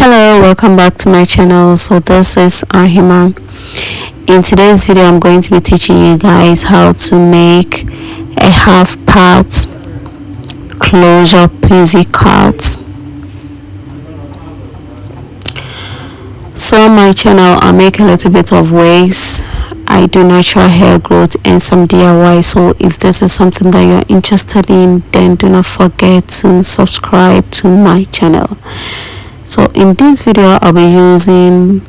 Hello, welcome back to my channel. So this is Ahima. In today's video I'm going to be teaching you guys how to make a half part closure Pixie cards. So on my channel I make a little bit of wigs, I do natural hair growth and some DIY. So if this is something that you're interested in, then do not forget to subscribe to my channel. So in this video I'll be using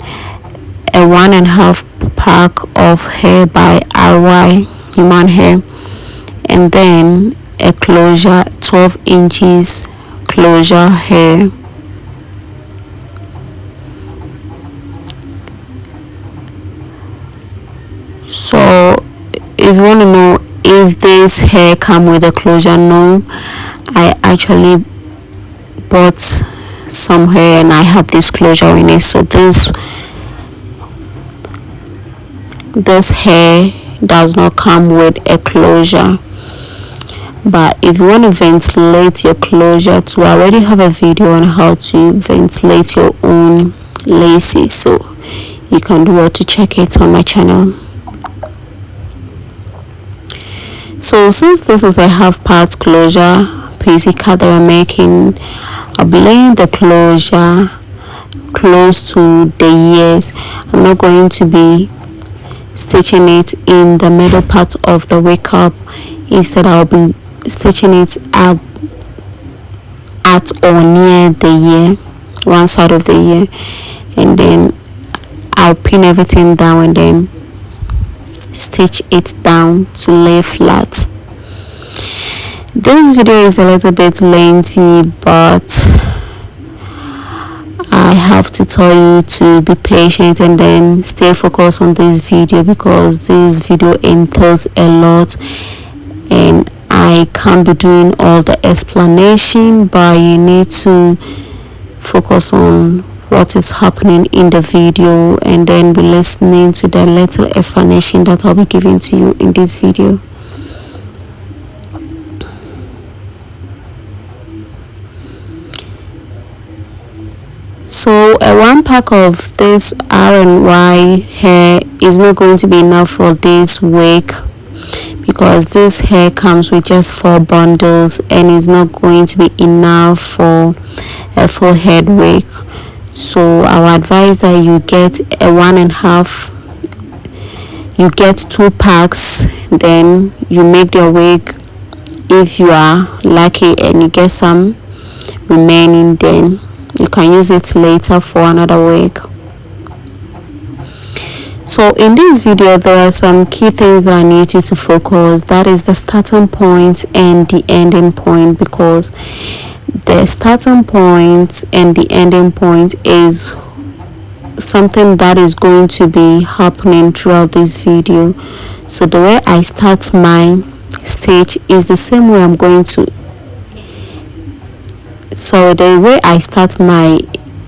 a 1.5 pack of hair by RY human hair, and then a closure 12 inches closure hair. So if you want to know if this hair come with a closure, no, I actually bought some hair and I had this closure in it. So this hair does not come with a closure, but if you want to ventilate your closure too, I already have a video on how to ventilate your own laces, so you can do well to check it on my channel. So since this is a half part closure Pixie card that we're making, I'll be laying the closure close to the ears. I'm not going to be stitching it in the middle part of the wake up. Instead I'll be stitching it at or near the ear, one side of the ear, and then I'll pin everything down and then stitch it down to lay flat. This video is a little bit lengthy, but I have to tell you to be patient and then stay focused on this video, because this video entails a lot and I can't be doing all the explanation, but you need to focus on what is happening in the video and then be listening to the little explanation that I'll be giving to you in this video. So a 1 pack of this R&Y hair is not going to be enough for this wig, because this hair comes with just 4 bundles and it's not going to be enough for a full head wig. So I would advise that you get a 1.5, you get 2 packs, then you make your wig. If you are lucky and you get some remaining, then you can use it later for another wig. So in this video there are some key things that I need you to focus. That is the starting point and the ending point, because the starting point and the ending point is something that is going to be happening throughout this video. So the way I start my stitch is the same way I'm going to, so the way I start my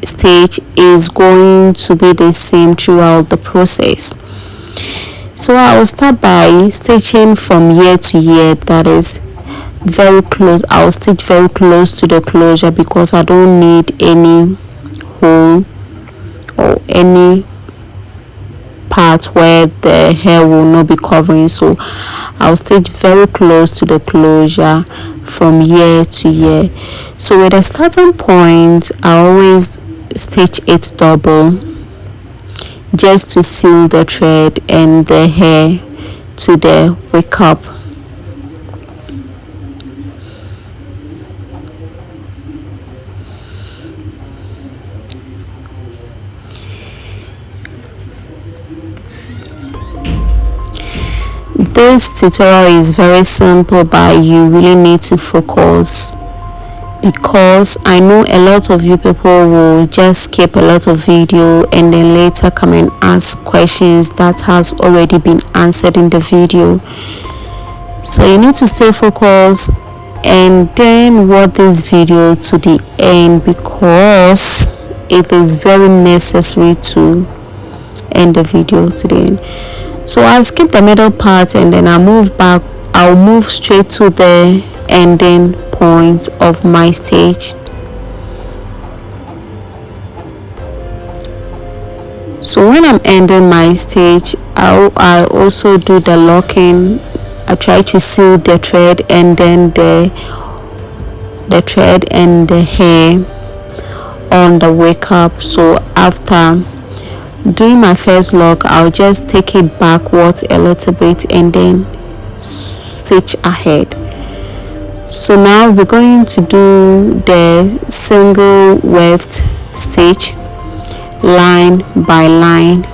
stitch is going to be the same throughout the process. So I will start by stitching from ear to ear, that is very close. I'll stitch very close to the closure because I don't need any hole or any part where the hair will not be covering. So I'll stitch very close to the closure from ear to ear. So with the starting point I always stitch it double, just to seal the thread and the hair to the wake up. This tutorial is very simple, but you really need to focus, because I know a lot of you people will just skip a lot of video and then later come and ask questions that has already been answered in the video. So you need to stay focused and then watch this video to the end, because it is very necessary to end the video to the end. So I'll skip the middle part and then I'll move back. I'll move straight to the ending point of my stitch. So when I'm ending my stitch, I also do the locking. I try to seal the thread and then the thread and the hair on the wake up. So after doing my first lock, I'll just take it backwards a little bit and then stitch ahead. So now we're going to do the single weft stitch line by line,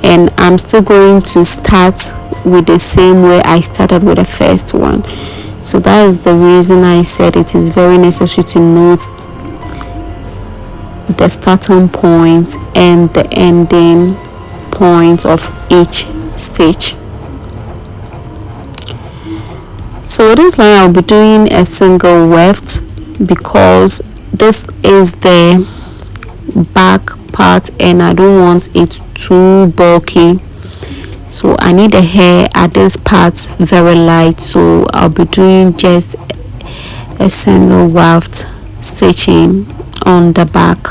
and I'm still going to start with the same way I started with the first one. So that is the reason I said it is very necessary to note the starting point and the ending point of each stitch. So with this line I'll be doing a single weft because this is the back part and I don't want it too bulky, so I need the hair at this part very light. So I'll be doing just a single weft stitching on the back.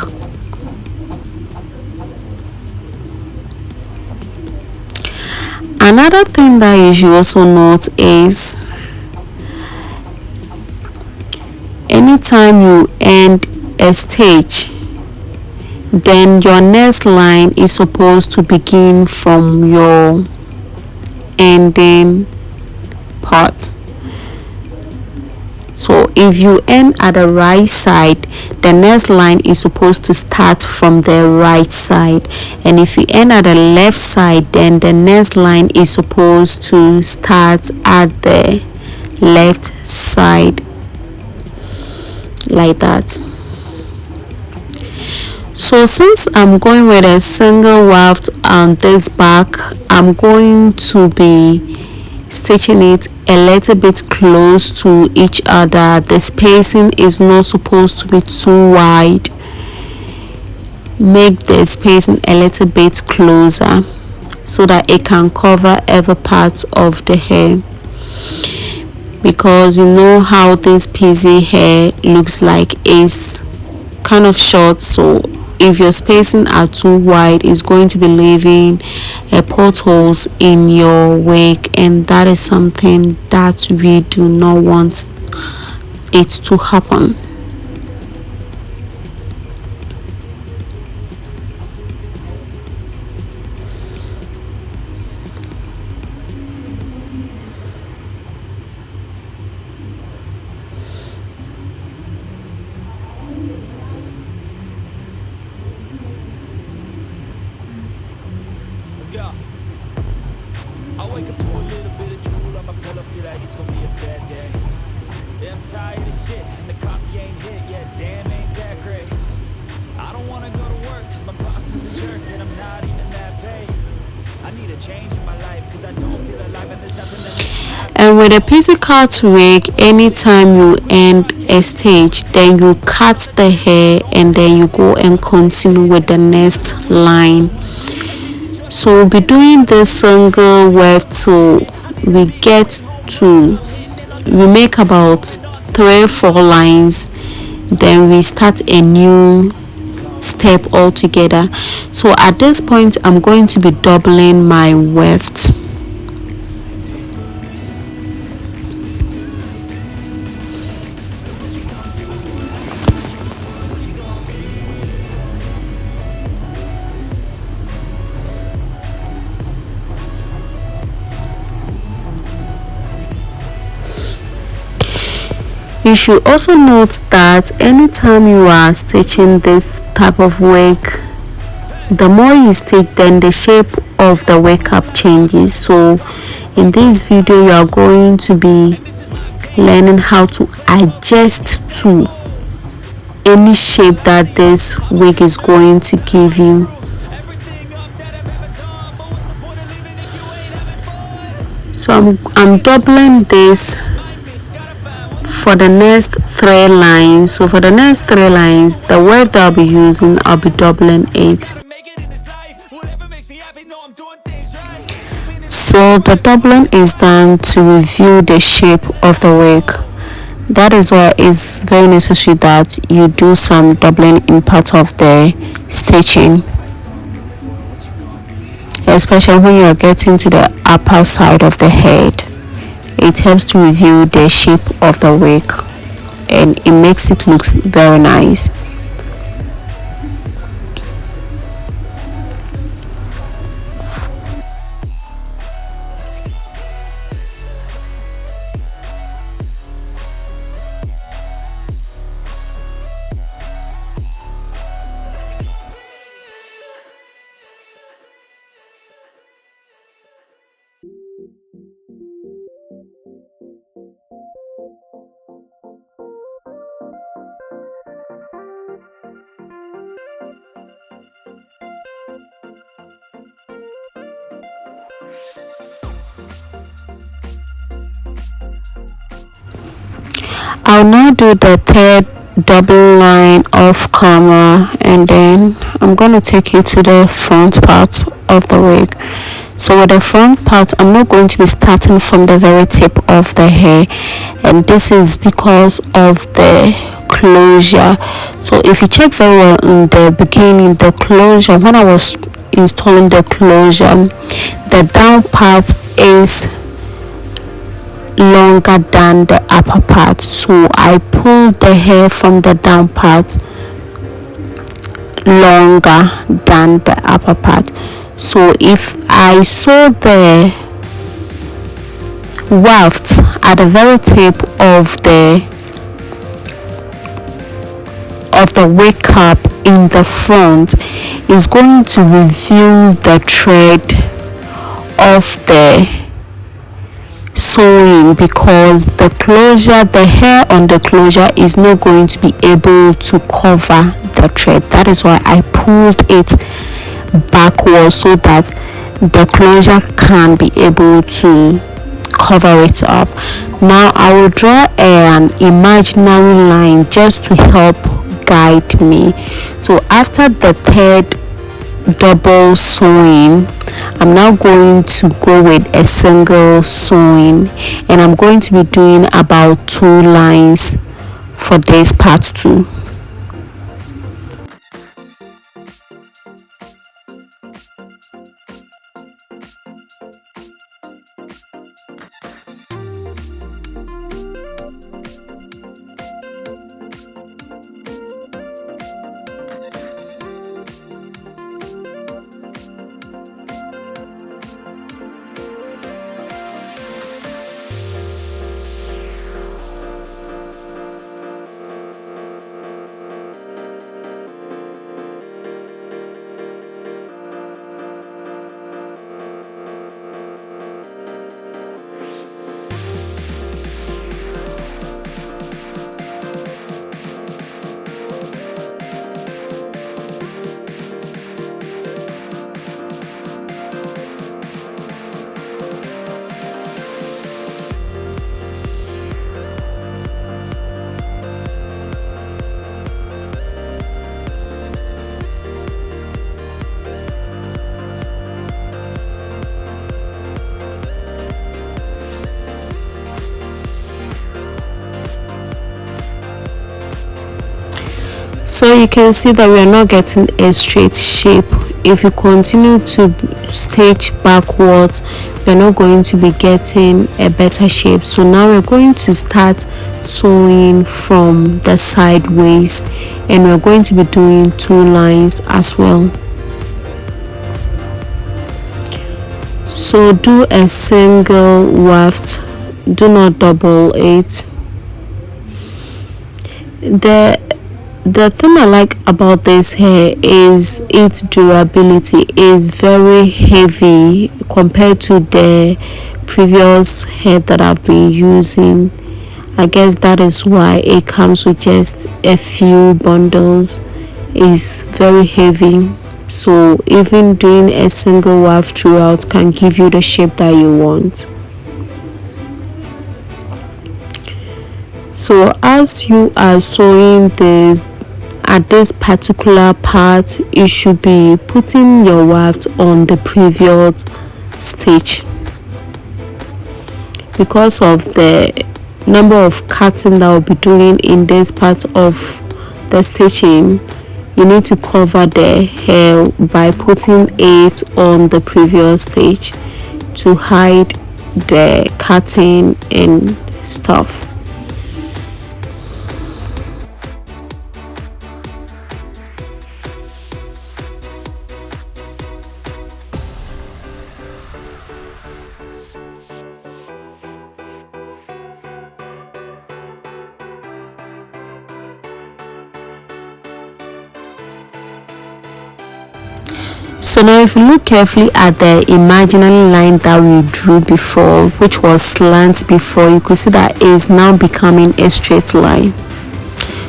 Another thing that you should also note is anytime you end a stitch, then your next line is supposed to begin from your ending part. So if you end at the right side, the next line is supposed to start from the right side, and if you end at the left side, then the next line is supposed to start at the left side, like that. So since I'm going with a single weft on this back, I'm going to be stitching it a little bit close to each other. The spacing is not supposed to be too wide. Make the spacing a little bit closer so that it can cover every part of the hair, because you know how this Pixie hair looks like, is kind of short. So if your spacing are too wide, it's going to be leaving potholes in your wig, and that is something that we do not want it to happen. Go. I wake up to a little bit of drool on my pillow, feel like it's gonna be a bad day. Yeah, I'm tired of shit, and the coffee ain't hit yet, damn, ain't that great. I don't wanna go to work, cause my boss is a jerk, and I'm not even that paid. I need a change in my life, cause I don't feel alive, and there's nothing that. And with a Pixie cut wig, anytime you end a stage, then you cut the hair and then you go and continue with the next line. So we'll be doing this single weft till we make about 3-4 lines, then we start a new step altogether. So at this point I'm going to be doubling my weft. You should also note that anytime you are stitching this type of wig, the more you stitch, then the shape of the wig cap changes. So in this video you are going to be learning how to adjust to any shape that this wig is going to give you. So I'm doubling this for the next 3 lines. So for the next 3 lines, the weft that I'll be using, I'll be doubling it. So the doubling is done to review the shape of the wig. That is why it's very necessary that you do some doubling in part of the stitching. especially when you're getting to the upper side of the head. It helps to reveal the shape of the wig and it makes it look very nice. I'll now do the third double line off camera, and then I'm going to take you to the front part of the wig. So with the front part, I'm not going to be starting from the very tip of the hair, and this is because of the closure. So if you check very well in the beginning, the closure, when I was installing the closure, the down part is longer than the upper part, so I pulled the hair from the down part longer than the upper part. So if I sew the weft at the very tip of the wig cap in the front, is going to reveal the thread of the sewing, because the hair on the closure is not going to be able to cover the thread. That is why I pulled it backwards, so that the closure can be able to cover it up. Now I will draw an imaginary line just to help guide me. So after the third double sewing, I'm now going to go with a single sewing, and I'm going to be doing about 2 lines for this part 2. So you can see that we are not getting a straight shape. If you continue to stitch backwards, we're not going to be getting a better shape. So now we're going to start sewing from the sideways, and we're going to be doing 2 lines as well. So do a single weft, do not double it. The thing I like about this hair is its durability is very heavy compared to the previous hair that I've been using. I guess that is why it comes with just a few bundles. It's very heavy, so even doing a single weft throughout can give you the shape that you want. So as you are sewing this, at this particular part, you should be putting your weft on the previous stitch. Because of the number of cutting that we'll be doing in this part of the stitching, you need to cover the hair by putting it on the previous stage to hide the cutting and stuff. So now if you look carefully at the imaginary line that we drew before, which was slant before, you could see that it is now becoming a straight line.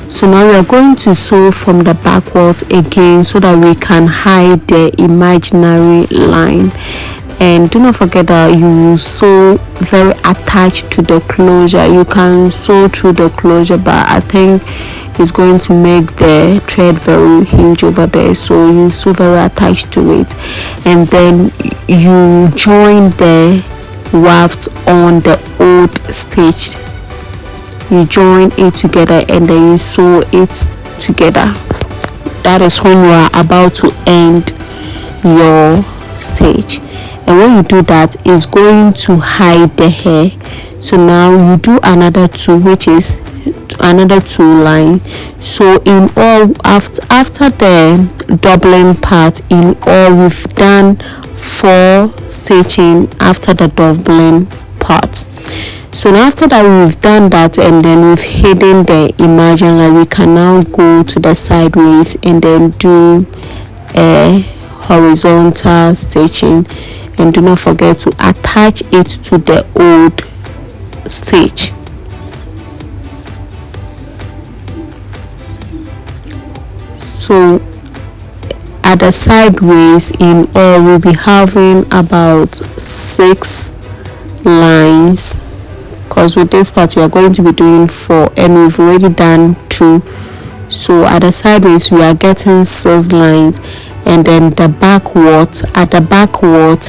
So now we are going to sew from the backwards again so that we can hide the imaginary line. And do not forget that you will sew very attached to the closure. You can sew through the closure, but I think it's going to make the thread very huge over there, so you sew very attached to it, and then you join the waft on the old stitch. You join it together and then you sew it together. That is when you are about to end your stitch, and when you do that, it's going to hide the hair. So now you do another two, which is another two line. So in all, after the doubling part, in all we've done 4 stitching after the doubling part. So now after that we've done that, and then we've hidden the imaginary line, we can now go to the sideways and then do a horizontal stitching, and do not forget to attach it to the old stitch. So at the sideways, in all we'll be having about 6 lines, because with this part we are going to be doing 4 and we've already done 2. So at the sideways we are getting 6 lines, and then the backward, at the backward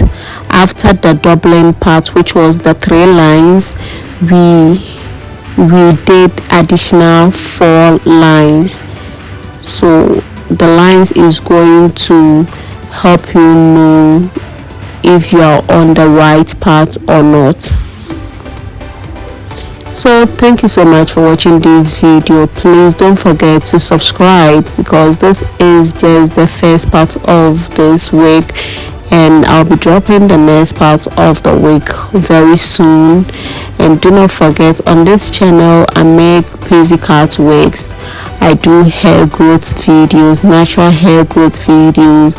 after the doubling part, which was the 3 lines, we did additional 4 lines. So the lines is going to help you know if you are on the right path or not. So thank you so much for watching this video. Please don't forget to subscribe, because this is just the first part of this wig, and I'll be dropping the next part of the wig very soon. And do not forget, on this channel I make Pixie cut wigs. I do hair growth videos, natural hair growth videos,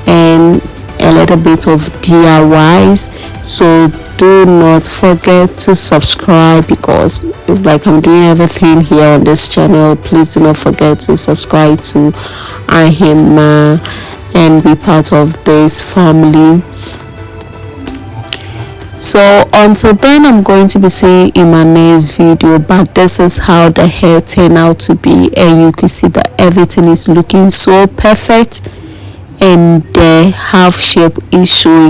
and a little bit of DIYs. So do not forget to subscribe, because it's like I'm doing everything here on this channel. Please do not forget to subscribe to Ahima and be part of this family. So until then, I'm going to be seeing in my next video, but this is how the hair turned out to be, and you can see that everything is looking so perfect and the half shape is showing.